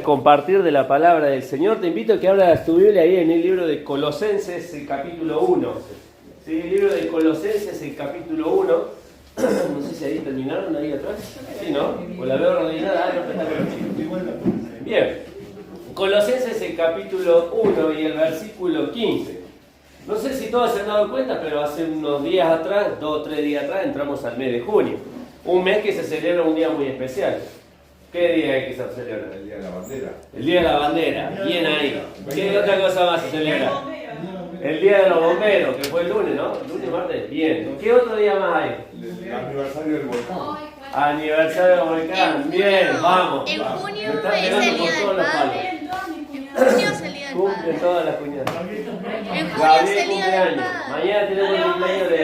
compartir de la palabra del Señor. Te invito a que abras tu Biblia ahí en el libro de Colosenses, el capítulo 1. ¿Sí? El libro de Colosenses, el capítulo 1. No sé si ahí terminaron, ahí atrás. Sí, ¿no? O la veo ordenada. No, está con los chicos. Bien. Colosenses, el capítulo 1 y el versículo 15. No sé si todos se han dado cuenta, pero hace unos días atrás, 2 o 3 días atrás, entramos al mes de junio. Un mes que se celebra un día muy especial. ¿Qué día es que se celebra? El Día de la Bandera. El Día de la Bandera, bien ahí. ¿Qué otra cosa más se celebra? El Día de los Bomberos, que fue el lunes, ¿no? Lunes, martes, bien. ¿Qué otro día más hay? El aniversario del volcán. Aniversario del volcán, bien, vamos. En junio Me están es pegando el por Día todos del los palos. Padre. En junio es el Día del Cumple Padre. todas las cuñadas. En junio es Gabriel el Día del cumpleaños. Padre. Mañana tenemos el cumpleaños de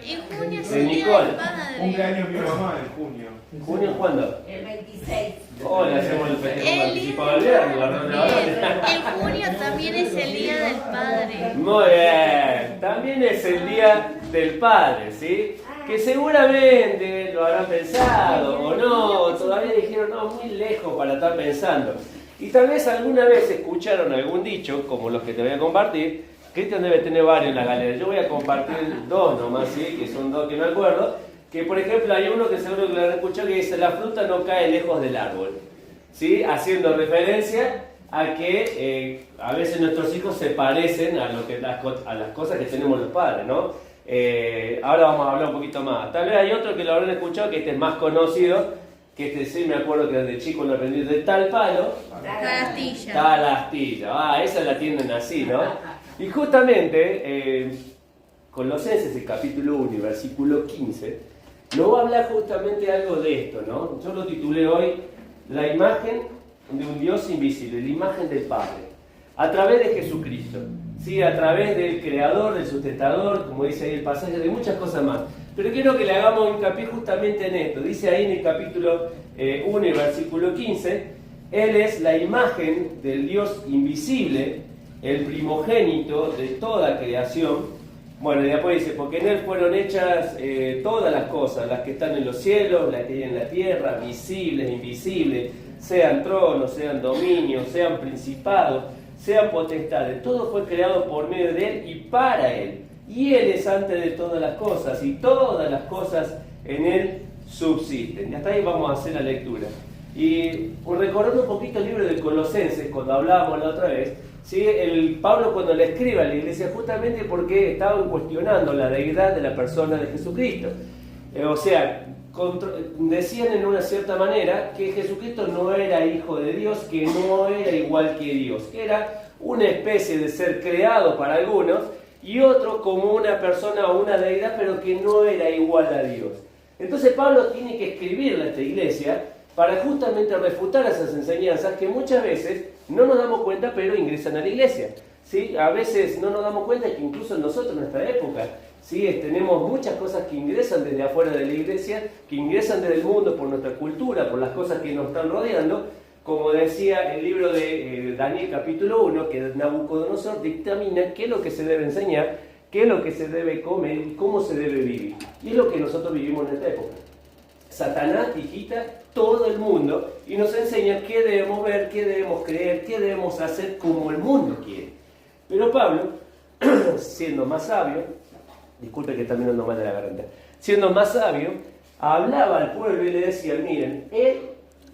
En junio es de el Día Nicole. del Padre. Cumpleaños mi mamá en junio. ¿Junio cuándo? El 26. Oh, le hacemos el festejo El participado el viernes, la reunión de varones. En junio también es el Día del Padre. Muy bien, también es el Día del Padre, ¿sí? Que seguramente lo habrán pensado o no, todavía dijeron, no, muy lejos para estar pensando. Y tal vez alguna vez escucharon algún dicho, como los que te voy a compartir. Cristian debe tener varios en la galería. Yo voy a compartir 2 nomás, ¿sí? Que son 2 que me acuerdo. Que por ejemplo hay uno que seguro que lo han escuchado que dice, la fruta no cae lejos del árbol, ¿sí? Haciendo referencia a que a veces nuestros hijos se parecen a las cosas que tenemos los padres, ¿no? Ahora vamos a hablar un poquito más. Tal vez hay otro que lo habrán escuchado, que este es más conocido, que este sí me acuerdo que desde chico lo aprendí, de tal palo, Tal astilla. tal astilla. Esa la tienen así, ¿no? Y justamente, Colosenses, el capítulo 1 y versículo 15, nos va a hablar justamente algo de esto, ¿no? Yo lo titulé hoy, la imagen de un Dios invisible, la imagen del Padre, a través de Jesucristo, ¿sí? A través del Creador, del Sustentador, como dice ahí el pasaje, de muchas cosas más. Pero quiero que le hagamos hincapié justamente en esto. Dice ahí en el capítulo 1 y versículo 15, Él es la imagen del Dios invisible, el primogénito de toda creación. Bueno, y después dice, porque en Él fueron hechas todas las cosas, las que están en los cielos, las que hay en la tierra, visibles, invisibles, sean tronos, sean dominios, sean principados, sean potestades. Todo fue creado por medio de Él y para Él. Y Él es antes de todas las cosas, y todas las cosas en Él subsisten. Y hasta ahí vamos a hacer la lectura. Y recordando un poquito el libro de Colosenses, cuando hablábamos la otra vez, ¿sí? El Pablo cuando le escribe a la iglesia, justamente porque estaban cuestionando la deidad de la persona de Jesucristo. O sea, decían en una cierta manera que Jesucristo no era hijo de Dios, que no era igual que Dios, que era una especie de ser creado para algunos y otro como una persona o una deidad, pero que no era igual a Dios. Entonces Pablo tiene que escribirle a esta iglesia para justamente refutar esas enseñanzas que muchas veces no nos damos cuenta, pero ingresan a la iglesia, ¿sí? A veces no nos damos cuenta que incluso nosotros en nuestra época, ¿sí? Tenemos muchas cosas que ingresan desde afuera de la iglesia, que ingresan desde el mundo por nuestra cultura, por las cosas que nos están rodeando, como decía el libro de Daniel capítulo 1, que Nabucodonosor dictamina qué es lo que se debe enseñar, qué es lo que se debe comer y cómo se debe vivir. Y es lo que nosotros vivimos en esta época. Satanás digita todo el mundo y nos enseña qué debemos ver, qué debemos creer, qué debemos hacer como el mundo quiere. Pero Pablo, siendo más sabio, disculpe que también ando mal de la garganta, siendo más sabio, hablaba al pueblo y le decía, miren, Él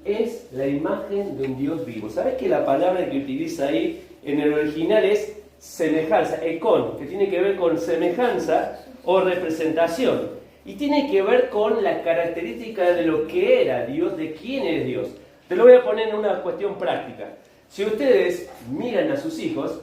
es la imagen de un Dios vivo. ¿Sabes que la palabra que utiliza ahí en el original es semejanza, ekon, que tiene que ver con semejanza o representación? Y tiene que ver con la característica de lo que era Dios, de quién es Dios. Te lo voy a poner en una cuestión práctica. Si ustedes miran a sus hijos,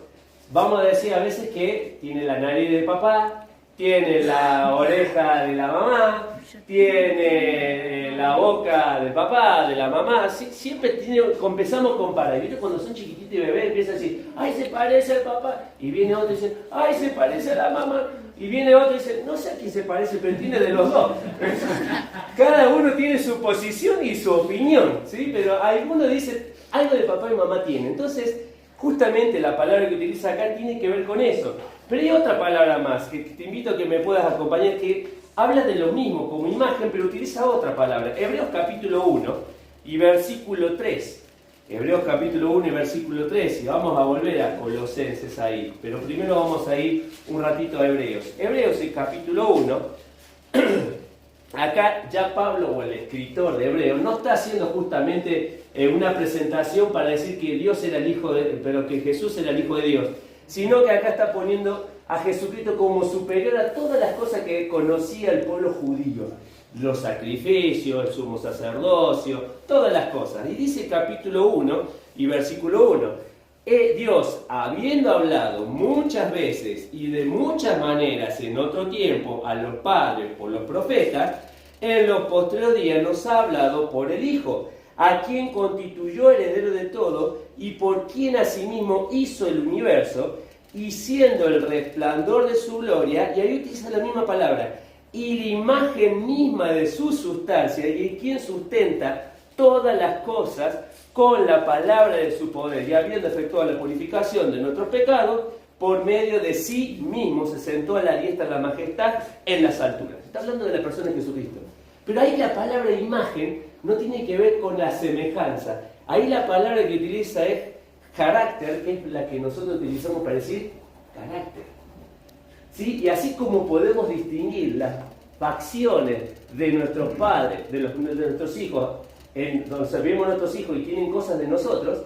vamos a decir a veces que tiene la nariz de papá, tiene la oreja de la mamá, tiene la boca del papá, de la mamá. Siempre empezamos a comparar. ¿Viste? Cuando son chiquititos y bebés empiezan a decir, ¡ay, se parece al papá! Y viene otro y dice, ¡ay, se parece a la mamá! Y viene otro y dice, no sé a quién se parece, pero tiene de los dos. Cada uno tiene su posición y su opinión, ¿sí? Pero alguno dice, algo de papá y mamá tiene. Entonces, justamente la palabra que utiliza acá tiene que ver con eso. Pero hay otra palabra más, que te invito a que me puedas acompañar, que habla de lo mismo como imagen, pero utiliza otra palabra. Hebreos capítulo 1 y versículo 3. Hebreos capítulo 1 y versículo 3, y vamos a volver a Colosenses ahí, pero primero vamos a ir un ratito a Hebreos. Hebreos el capítulo 1, acá ya Pablo, o el escritor de Hebreos, no está haciendo justamente una presentación para decir que Dios era el Hijo pero que Jesús era el Hijo de Dios, sino que acá está poniendo a Jesucristo como superior a todas las cosas que conocía el pueblo judío. Los sacrificios, el sumo sacerdocio, todas las cosas. Y dice el capítulo 1 y versículo 1, Dios, habiendo hablado muchas veces y de muchas maneras en otro tiempo a los padres por los profetas, en los postreros días nos ha hablado por el Hijo, a quien constituyó heredero de todo y por quien asimismo hizo el universo, y siendo el resplandor de su gloria, y ahí utiliza la misma palabra, y la imagen misma de su sustancia, y quien sustenta todas las cosas con la palabra de su poder, y habiendo efectuado la purificación de nuestros pecados, por medio de sí mismo se sentó a la diestra de la majestad en las alturas. Está hablando de la persona de Jesucristo. Pero ahí la palabra imagen no tiene que ver con la semejanza. Ahí la palabra que utiliza es carácter, que es la que nosotros utilizamos para decir carácter. ¿Sí? Y así como podemos distinguir las facciones de nuestros padres, de nuestros hijos, donde servimos a nuestros hijos y tienen cosas de nosotros,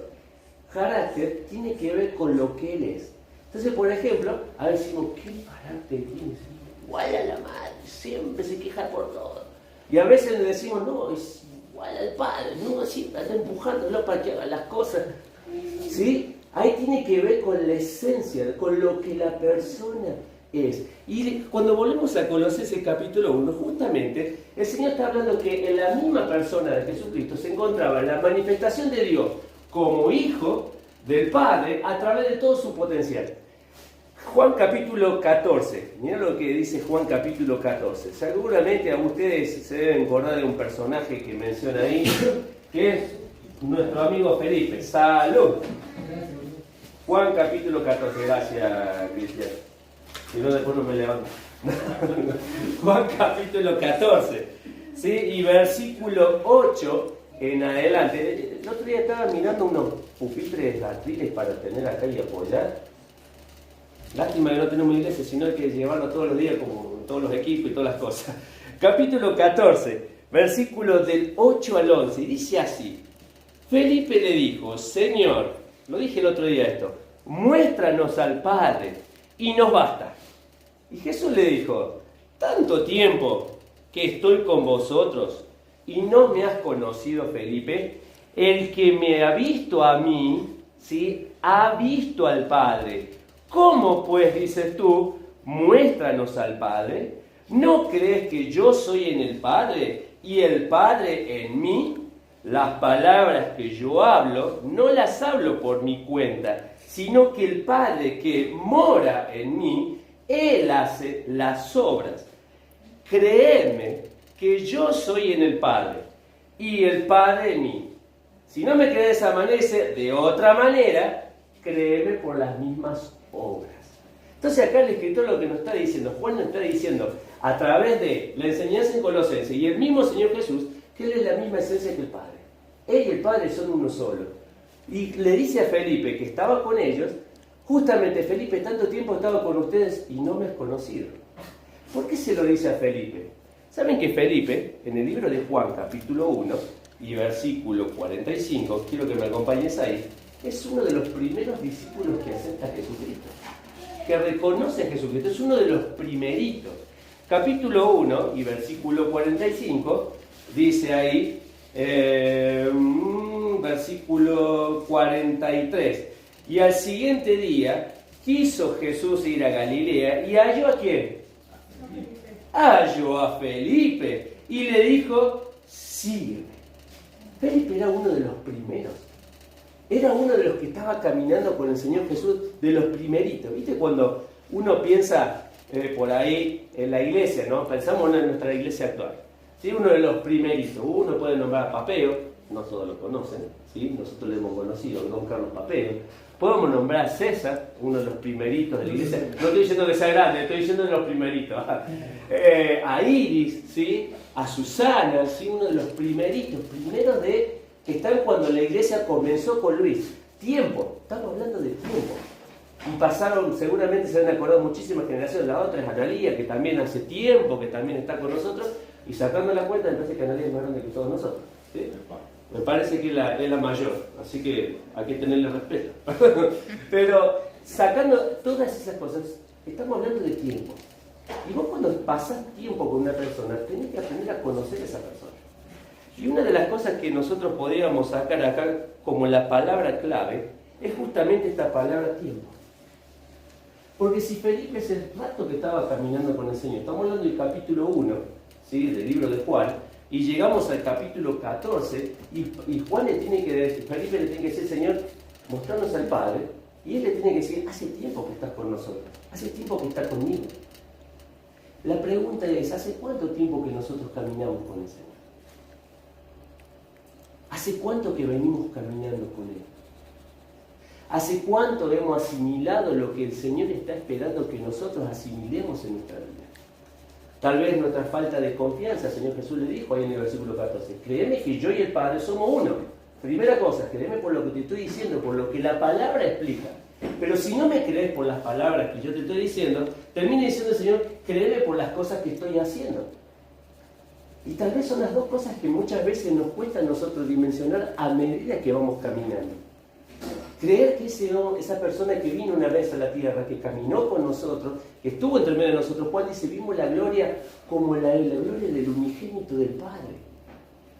carácter tiene que ver con lo que él es. Entonces, por ejemplo, a ver decimos, ¿qué carácter tiene? Igual a la madre, siempre se queja por todo. Y a veces le decimos, no, es igual al padre, no, siempre está empujándolo para que haga las cosas. ¿Sí? Ahí tiene que ver con la esencia, con lo que la persona es. Y cuando volvemos a Colosenses capítulo 1, justamente el Señor está hablando que en la misma persona de Jesucristo se encontraba la manifestación de Dios como Hijo del Padre a través de todo su potencial. Juan capítulo 14, mira lo que dice Juan capítulo 14. Seguramente a ustedes se deben acordar de un personaje que menciona ahí, que es nuestro amigo Felipe. ¡Salud! Juan capítulo 14, gracias Cristian. Si no, después no me levanto. Juan capítulo 14, ¿sí? Y versículo 8 en adelante. El otro día estaba mirando unos pupitres atriles para tener acá y apoyar. Lástima que no tenemos iglesia, sino hay que llevarlo todos los días, como todos los equipos y todas las cosas. Capítulo 14, versículos del 8 al 11, y dice así: Felipe le dijo, Señor, lo dije el otro día esto, muéstranos al Padre y nos basta. Y Jesús le dijo, tanto tiempo que estoy con vosotros y no me has conocido, Felipe. El que me ha visto a mí, ¿sí?, ha visto al Padre. ¿Cómo pues, dices tú, muéstranos al Padre? ¿No crees que yo soy en el Padre y el Padre en mí? Las palabras que yo hablo, no las hablo por mi cuenta, sino que el Padre que mora en mí, Él hace las obras. Creedme que yo soy en el Padre y el Padre en mí. Si no me crees de esa manera, dice, de otra manera, créeme por las mismas obras. Entonces acá el escritor lo que nos está diciendo, Juan nos está diciendo, a través de la enseñanza en Colosenses y el mismo Señor Jesús, que Él es la misma esencia que el Padre. Él y el Padre son uno solo. Y le dice a Felipe que estaba con ellos, justamente Felipe, tanto tiempo estaba con ustedes y no me has conocido. ¿Por qué se lo dice a Felipe? ¿Saben que Felipe, en el libro de Juan, capítulo 1 y versículo 45, quiero que me acompañes ahí, es uno de los primeros discípulos que acepta a Jesucristo, que reconoce a Jesucristo, es uno de los primeritos. Capítulo 1 y versículo 45, dice ahí, versículo 43, y al siguiente día quiso Jesús ir a Galilea y halló ¿a quién? Halló a Felipe y le dijo, sígueme. Felipe era uno de los primeros. Era uno de los que estaba caminando con el Señor Jesús, de los primeritos. ¿Viste cuando uno piensa por ahí en la iglesia, ¿no? Pensamos en nuestra iglesia actual. ¿Sí? Uno de los primeritos. Uno puede nombrar a Papeo, no todos lo conocen, ¿sí? Nosotros lo hemos conocido, don Carlos Papeo. Podemos nombrar a César, uno de los primeritos de la iglesia. No estoy diciendo que sea grande, estoy diciendo de los primeritos. A Iris, ¿sí? A Susana, ¿sí? Uno de los primeros de que están cuando la iglesia comenzó con Luis. Tiempo, estamos hablando de tiempo. Y pasaron, seguramente se han acordado muchísimas generaciones. La otra es Analía, que también hace tiempo, que también está con nosotros. Y sacando la cuenta, me parece que Analía es más grande que todos nosotros. ¿Sí? Me parece que es la mayor, así que hay que tenerle respeto. Pero sacando todas esas cosas, estamos hablando de tiempo. Y vos cuando pasás tiempo con una persona, tenés que aprender a conocer a esa persona. Y una de las cosas que nosotros podríamos sacar acá como la palabra clave, es justamente esta palabra tiempo. Porque si Felipe es el rato que estaba caminando con el Señor, estamos hablando del capítulo 1, ¿sí?, del libro de Juan, y llegamos al capítulo 14, y Juan le tiene que decir, Felipe le tiene que decir, Señor, mostrarnos al Padre, y él le tiene que decir, hace tiempo que estás con nosotros, hace tiempo que estás conmigo. La pregunta es, ¿hace cuánto tiempo que nosotros caminamos con el Señor? ¿Hace cuánto que venimos caminando con Él? ¿Hace cuánto hemos asimilado lo que el Señor está esperando que nosotros asimilemos en nuestra vida? Tal vez nuestra falta de confianza, el Señor Jesús le dijo ahí en el versículo 14, créeme que yo y el Padre somos uno. Primera cosa, créeme por lo que te estoy diciendo, por lo que la palabra explica. Pero si no me crees por las palabras que yo te estoy diciendo, termina diciendo el Señor, créeme por las cosas que estoy haciendo. Y tal vez son las dos cosas que muchas veces nos cuesta a nosotros dimensionar a medida que vamos caminando. Creer que esa persona que vino una vez a la tierra, que caminó con nosotros, que estuvo entre medio de nosotros, Juan dice, vimos la gloria como la gloria del unigénito del Padre.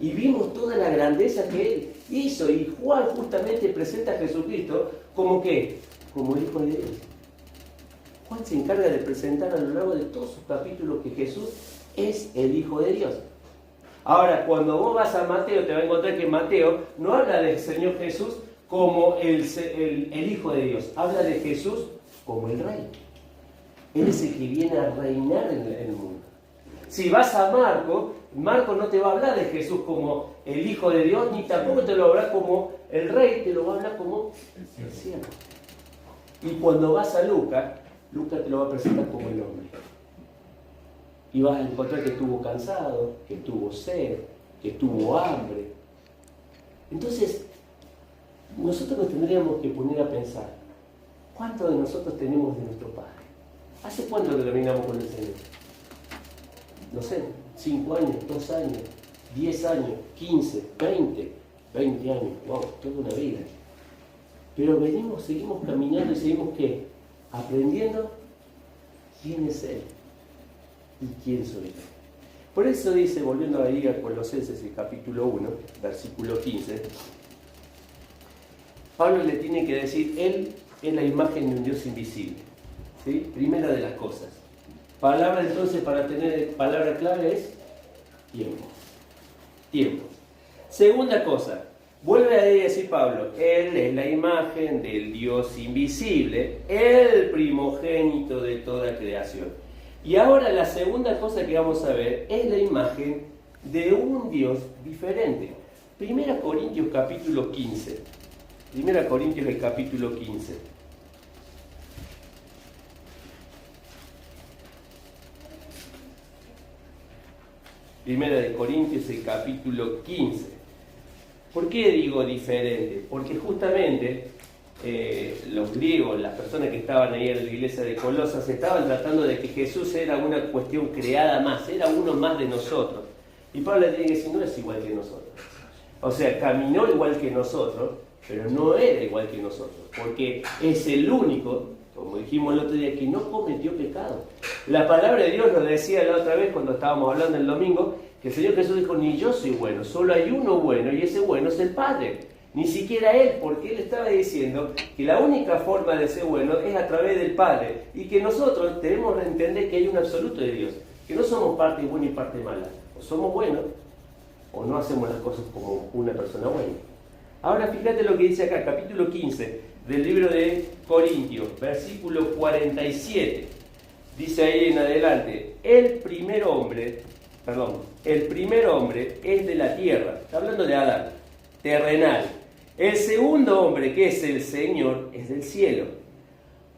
Y vimos toda la grandeza que Él hizo. Y Juan justamente presenta a Jesucristo como ¿qué? Como el Hijo de Dios. Juan se encarga de presentar a lo largo de todos sus capítulos que Jesús es el Hijo de Dios. Ahora, cuando vos vas a Mateo, te vas a encontrar que Mateo no habla del Señor Jesús como el Hijo de Dios. Habla de Jesús como el Rey. Él es el que viene a reinar en el mundo. Si vas a Marco, Marco no te va a hablar de Jesús como el Hijo de Dios, ni tampoco te lo va a hablar como el Rey, te lo va a hablar como el siervo. Y cuando vas a Lucas, Lucas te lo va a presentar como el hombre. Y vas a encontrar que estuvo cansado, que tuvo sed, que tuvo hambre. Entonces, nosotros nos tendríamos que poner a pensar, ¿cuánto de nosotros tenemos de nuestro Padre? ¿Hace cuánto que caminamos con el Señor? No sé, 5 años, 2 años, 10 años, 15, 20 años, wow, toda una vida. Pero seguimos caminando y seguimos ¿qué? Aprendiendo quién es Él y quién soy yo. Por eso dice, volviendo ahí a Colosenses, el capítulo 1, versículo 15, Pablo le tiene que decir, Él es la imagen de un Dios invisible. ¿Sí? Primera de las cosas. Palabra entonces, para tener palabra clave es tiempo. Tiempo. Segunda cosa, vuelve a decir Pablo, Él es la imagen del Dios invisible, el primogénito de toda creación. Y ahora la segunda cosa que vamos a ver es la imagen de un Dios diferente. Primera Corintios capítulo 15. Primera Corintios el capítulo 15. Primera de Corintios, el capítulo 15. ¿Por qué digo diferente? Porque justamente los griegos, las personas que estaban ahí en la iglesia de Colosas, estaban tratando de que Jesús era una cuestión creada más, era uno más de nosotros. Y Pablo le tiene que decir, no es igual que nosotros. O sea, caminó igual que nosotros, pero no era igual que nosotros, porque es el único, como dijimos el otro día, que no cometió pecado. La palabra de Dios nos decía la otra vez cuando estábamos hablando el domingo, que el Señor Jesús dijo, ni yo soy bueno, solo hay uno bueno, y ese bueno es el Padre. Ni siquiera Él, porque Él estaba diciendo que la única forma de ser bueno es a través del Padre, y que nosotros debemos entender que hay un absoluto de Dios, que no somos parte buena y parte mala, o somos buenos, o no hacemos las cosas como una persona buena. Ahora fíjate lo que dice acá, capítulo 15 del libro de Corintios, versículo 47. Dice ahí en adelante, el primer hombre es de la tierra, está hablando de Adán, terrenal. El segundo hombre, que es el Señor, es del cielo.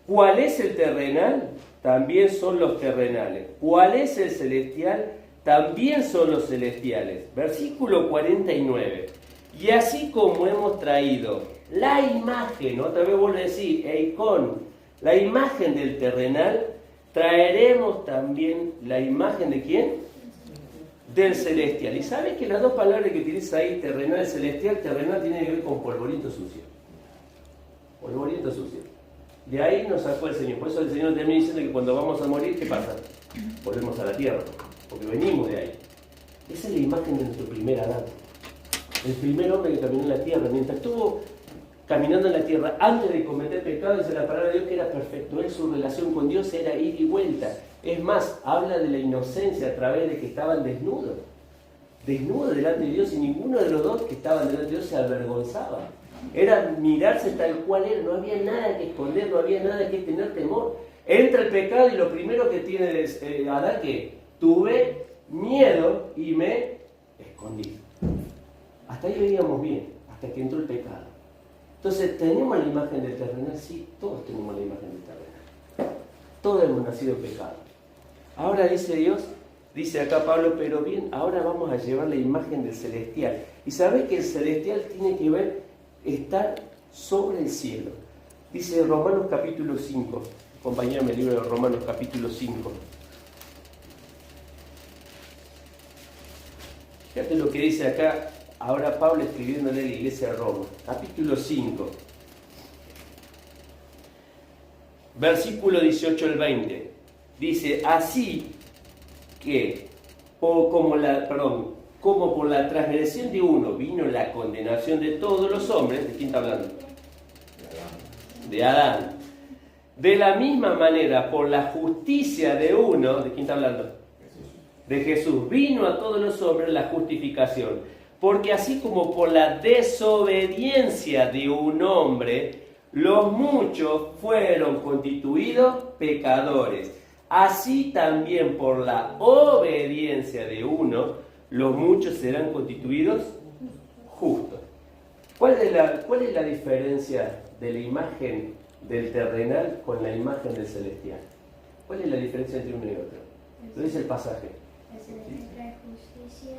¿Cuál es el terrenal? También son los terrenales. ¿Cuál es el celestial? También son los celestiales. Versículo 49. Y así como hemos traído la imagen, otra vez vuelvo a decir, eikon, la imagen del terrenal, traeremos también la imagen ¿de quién? Del celestial. Y sabes que las dos palabras que utiliza ahí, terrenal y celestial, terrenal tiene que ver con polvorito sucio. Polvorito sucio. De ahí nos sacó el Señor. Por eso el Señor termina diciendo que cuando vamos a morir, ¿qué pasa? Volvemos a la tierra, porque venimos de ahí. Esa es la imagen de nuestro primer Adán. El primer hombre que caminó en la tierra. Mientras estuvo caminando en la tierra, antes de cometer pecado, dice la palabra de Dios que era perfecto. Él, su relación con Dios era ir y vuelta. Es más, habla de la inocencia a través de que estaban desnudos. Desnudos delante de Dios, y ninguno de los dos que estaban delante de Dios se avergonzaba. Era mirarse tal cual era, no había nada que esconder, no había nada que tener temor. Entra el pecado y lo primero que tiene es Adán, que tuve miedo y me escondí. Hasta ahí veíamos bien, hasta que entró el pecado. Entonces, ¿tenemos la imagen del terrenal? Sí, todos tenemos la imagen del terrenal. Todos hemos nacido en pecado. Ahora dice Dios, dice acá Pablo, pero bien, ahora vamos a llevar la imagen del celestial. Y sabes que el celestial tiene que ver estar sobre el cielo. Dice Romanos capítulo 5. Acompáñame el libro de Romanos capítulo 5. Fíjate lo que dice acá, ahora Pablo escribiéndole a la iglesia de Roma. Capítulo 5. Versículo 18 al 20. Dice, así que, como por la transgresión de uno vino la condenación de todos los hombres, ¿de quién está hablando? De Adán. De la misma manera, por la justicia de uno, ¿de quién está hablando? De Jesús. Vino a todos los hombres la justificación. Porque así como por la desobediencia de un hombre, los muchos fueron constituidos pecadores. Así también por la obediencia de uno, los muchos serán constituidos justos. ¿Cuál es la diferencia de la imagen del terrenal con la imagen del celestial? ¿Cuál es la diferencia entre uno y otro? Lo dice el pasaje. El celestial trae justicia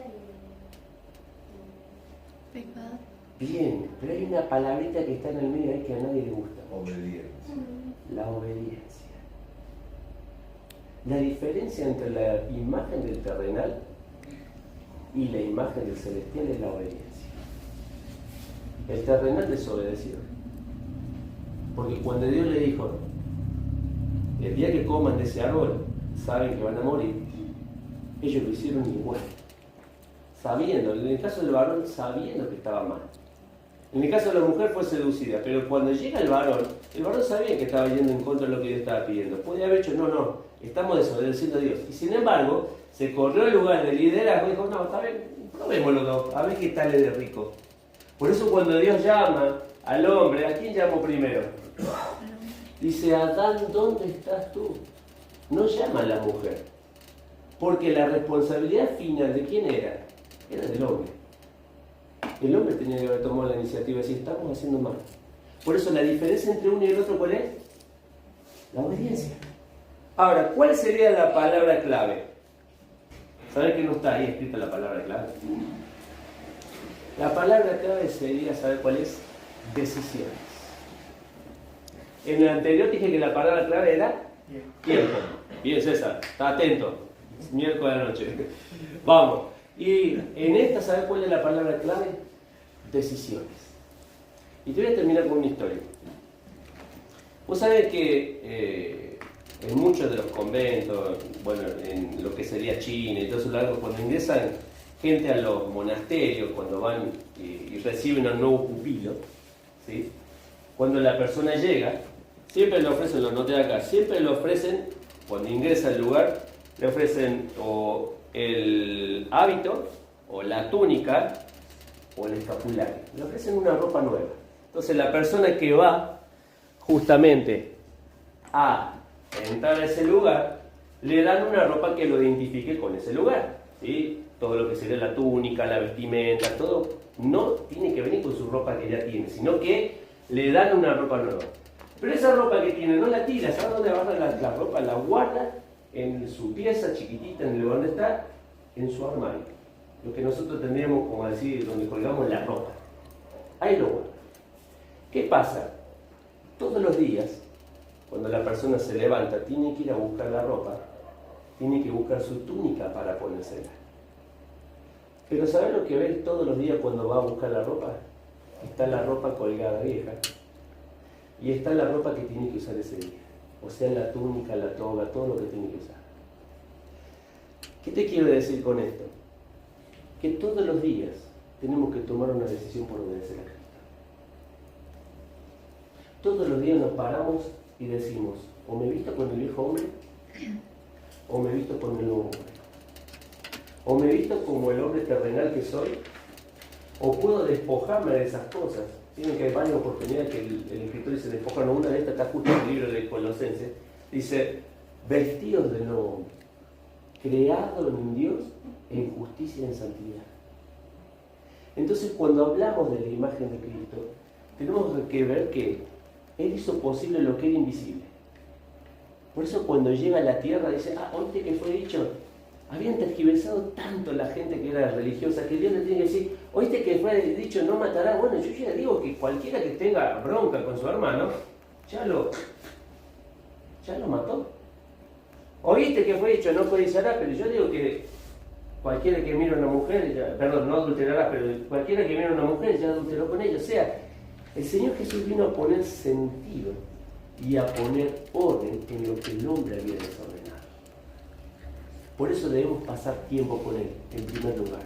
y Pecado. Bien, pero hay una palabrita que está en el medio ahí que a nadie le gusta. Obediencia. La obediencia. La diferencia entre la imagen del terrenal y la imagen del celestial es la obediencia. El terrenal desobedeció. Porque cuando Dios le dijo, el día que coman de ese árbol, saben que van a morir, ellos lo hicieron igual. Sabiendo, en el caso del varón, sabiendo que estaba mal. En el caso de la mujer fue seducida, pero cuando llega el varón sabía que estaba yendo en contra de lo que Dios estaba pidiendo. Podría haber hecho, no, estamos desobedeciendo a Dios. Y sin embargo, se corrió el lugar de liderazgo y dijo, no, está bien, probémoslo dos, a ver qué tal es de rico. Por eso cuando Dios llama al hombre, ¿a quién llamó primero? Dice, Adán, ¿dónde estás tú? No llama a la mujer. Porque la responsabilidad final de quién era? Era del hombre. El hombre tenía que haber tomado la iniciativa y decir, estamos haciendo mal. Por eso la diferencia entre uno y el otro, ¿cuál es? La obediencia. Ahora, ¿cuál sería la palabra clave? ¿Saben que no está ahí escrita la palabra clave? La palabra clave sería, ¿saber cuál es? Decisiones. En el anterior dije que la palabra clave era tiempo. Bien, César, está atento. Es miércoles de la noche. Vamos. Y en esta, ¿sabes cuál es la palabra clave? Decisiones. Y te voy a terminar con una historia. Vos sabés que en muchos de los conventos, bueno, en lo que sería China y todo eso, cuando ingresan gente a los monasterios, cuando van y reciben al nuevo pupilo, ¿sí? Cuando la persona llega, siempre le ofrecen, lo noté acá, siempre le ofrecen, cuando ingresa al lugar, le ofrecen o el hábito, o la túnica, o el escapulario. Le ofrecen una ropa nueva. Entonces la persona que va justamente a entrar a ese lugar, le dan una ropa que lo identifique con ese lugar, ¿sí? Todo lo que sería la túnica, la vestimenta, todo, no tiene que venir con su ropa que ya tiene, sino que le dan una ropa nueva. Pero esa ropa que tiene no la tira, ¿sabes dónde agarra la ropa? La guarda en su pieza chiquitita, en el lugar donde está, en su armario. Lo que nosotros tendríamos como decir, donde colgamos la ropa. ahí lo guarda. ¿Qué pasa? Todos los días, cuando la persona se levanta, tiene que ir a buscar la ropa, tiene que buscar su túnica para ponérsela. Pero ¿sabes lo que ves todos los días cuando va a buscar la ropa? Está la ropa colgada vieja y está la ropa que tiene que usar ese día. O sea, la túnica, la toga, todo lo que tiene que usar. ¿Qué te quiero decir con esto? Que todos los días tenemos que tomar una decisión por obedecer a Cristo. Todos los días nos paramos y decimos, o me visto con el viejo hombre, o me visto con el nuevo hombre. O me visto como el hombre terrenal que soy, o puedo despojarme de esas cosas. Tienen que haber varias oportunidades que el escritor dice despojarnos. Una de estas está justo en el libro de Colosenses. Dice, vestidos de nuevo hombre, creado en Dios en justicia y en santidad. Entonces, cuando hablamos de la imagen de Cristo, tenemos que ver que Él hizo posible lo que era invisible. Por eso cuando llega a la tierra dice, oíste que fue dicho, habían tergiversado tanto la gente que era religiosa que Dios le tiene que decir, oíste que fue dicho no matarás. Bueno, yo ya digo que cualquiera que tenga bronca con su hermano, ya lo mató. Oíste que fue dicho no codiciarás, pero yo digo que cualquiera que mire a una mujer, no adulterará, pero cualquiera que mire a una mujer ya adulteró con ella. O sea, el Señor Jesús vino a poner sentido y a poner orden en lo que el hombre había desordenado. Por eso debemos pasar tiempo con Él, en primer lugar.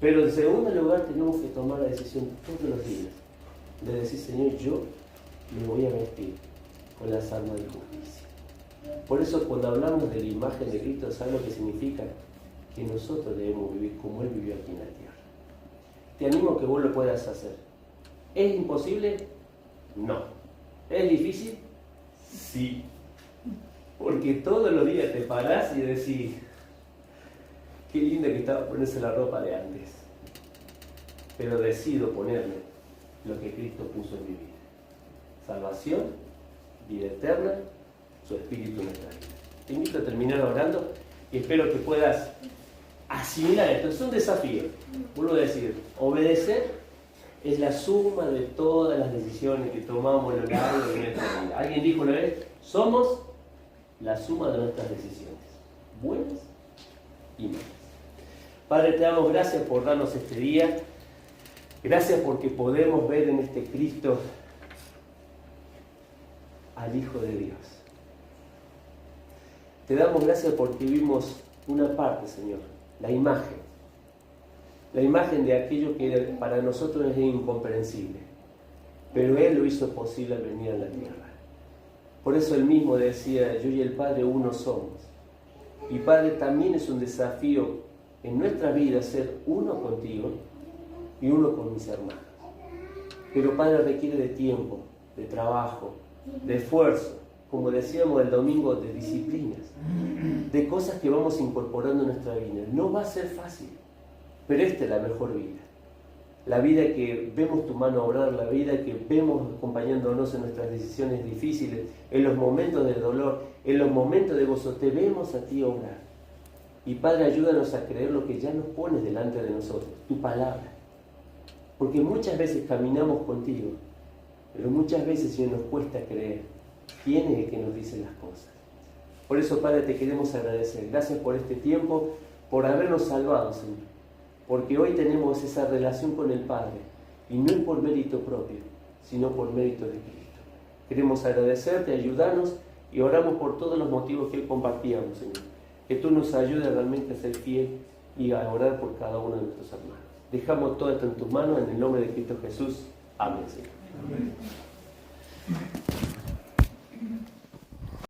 Pero en segundo lugar tenemos que tomar la decisión todos los días de decir, Señor, yo me voy a vestir con las armas de justicia. Por eso cuando hablamos de la imagen de Cristo, ¿sabes lo que significa? Que nosotros debemos vivir como Él vivió aquí en la tierra. Te animo a que vos lo puedas hacer. ¿Es imposible? No. ¿Es difícil? Sí. Porque todos los días te parás y decís, qué linda que estaba ponerse la ropa de antes. Pero decido ponerme lo que Cristo puso en mi vida. Salvación, vida eterna, su Espíritu en nuestra vida. Te invito a terminar orando y espero que puedas asimilar esto. Es un desafío. Vuelvo a decir, obedecer es la suma de todas las decisiones que tomamos a lo largo de nuestra vida. Alguien dijo una vez, somos la suma de nuestras decisiones, buenas y malas. Padre, te damos gracias por darnos este día. Gracias porque podemos ver en este Cristo al Hijo de Dios. Te damos gracias porque vimos una parte, Señor, la imagen de aquello que para nosotros es incomprensible, pero Él lo hizo posible al venir a la tierra. Por eso Él mismo decía, yo y el Padre uno somos. Y Padre, también es un desafío en nuestra vida ser uno contigo y uno con mis hermanos. Pero Padre, requiere de tiempo, de trabajo, de esfuerzo, como decíamos el domingo, de disciplinas, de cosas que vamos incorporando en nuestra vida. No va a ser fácil, pero esta es la mejor vida. La vida que vemos tu mano obrar, la vida que vemos acompañándonos en nuestras decisiones difíciles, en los momentos de dolor, en los momentos de gozo, te vemos a ti obrar. Y Padre, ayúdanos a creer lo que ya nos pones delante de nosotros, tu palabra. Porque muchas veces caminamos contigo, pero muchas veces, Señor, nos cuesta creer quién es el que nos dice las cosas. Por eso, Padre, te queremos agradecer. Gracias por este tiempo, por habernos salvado, Señor. Porque hoy tenemos esa relación con el Padre, y no es por mérito propio, sino por mérito de Cristo. Queremos agradecerte, ayudarnos, y oramos por todos los motivos que hoy compartíamos, Señor. Que tú nos ayudes realmente a ser fiel y a orar por cada uno de nuestros hermanos. Dejamos todo esto en tus manos, en el nombre de Cristo Jesús. Amén, Señor. Amén.